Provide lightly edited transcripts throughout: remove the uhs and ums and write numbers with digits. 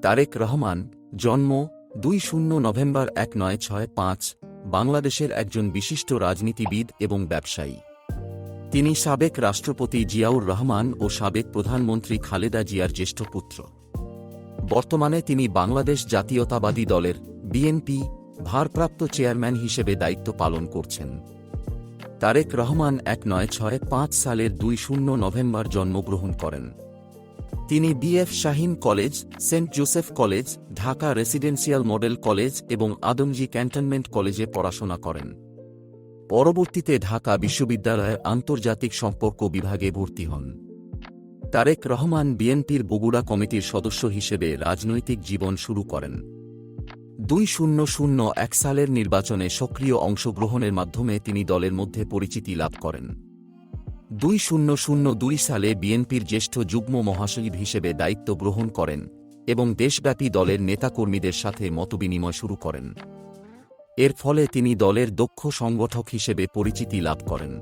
তারেক রহমান, জন্ম ২ নভেম্বর ১৯৬৫, বাংলাদেশের একজন বিশিষ্ট রাজনীতিবিদ এবং ব্যবসায়ী। তিনি সাবেক রাষ্ট্রপতি জিয়াউর রহমান ও সাবেক প্রধানমন্ত্রী খালেদা জিয়ার জ্যেষ্ঠ পুত্র। বর্তমানে তিনি বাংলাদেশ জাতীয়তাবাদী দলের বিএনপি ভারপ্রাপ্ত চেয়ারম্যান হিসেবে দায়িত্ব পালন করছেন। তারেক রহমান ১৯৬৫ সালের ২ নভেম্বর জন্মগ্রহণ করেন। তিনি BAF Shaheen college, Saint Joseph college, Dhaka residential model college এবং আদমজী ক্যান্টনমেন্ট কলেজে পড়াশোনা করেন। পরবর্তীতে ঢাকা বিশ্ববিদ্যালয়ের আন্তর্জাতিক সম্পর্ক বিভাগে ভর্তি হন। তারেক রহমান বিএনপির বগুড়া কমিটির সদস্য হিসেবে রাজনৈতিক জীবন শুরু করেন। ২০০১ সালের নির্বাচনে সক্রিয় অংশগ্রহণের মাধ্যমে তিনি দলের মধ্যে পরিচিতি লাভ করেন। ২০০২ সালে বিএনপির জ্যেষ্ঠ যুগ্ম মহাসচিব হিসেবে দায়িত্ব গ্রহণ করেন এবং দেশব্যাপী দলের নেতাকর্মীদের সাথে মতবিনিময় শুরু করেন। এর ফলে তিনি দলের দক্ষ সংগঠক হিসেবে পরিচিতি লাভ করেন।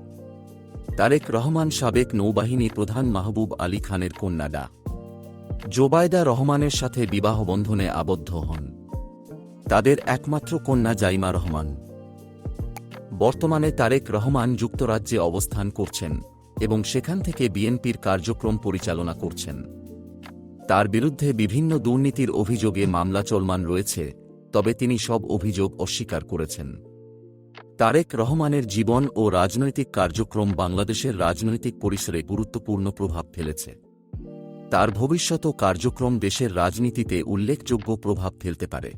তারেক রহমান সাবেক নৌবাহিনী প্রধান মাহবুব আলী খানের কন্যা ডা. জোবায়দা রহমানের সাথে বিবাহ বন্ধনে আবদ্ধ হন। তাদের একমাত্র কন্যা জাইমা রহমান। বর্তমানে তারেক রহমান যুক্তরাজ্যে অবস্থান করছেন এবং সেখান থেকে বিএনপির কার্যক্রম পরিচালনা করছেন। তার বিরুদ্ধে বিভিন্ন দুর্নীতির অভিযোগে মামলা চলমান রয়েছে, তবে তিনি সব অভিযোগ অস্বীকার করেছেন। তারেক রহমানের জীবন ও রাজনৈতিক কার্যক্রম বাংলাদেশের রাজনৈতিক পরিসরে গুরুত্বপূর্ণ প্রভাব ফেলেছে। তার ভবিষ্যৎ কার্যক্রম দেশের রাজনীতিতে উল্লেখযোগ্য প্রভাব ফেলতে পারে।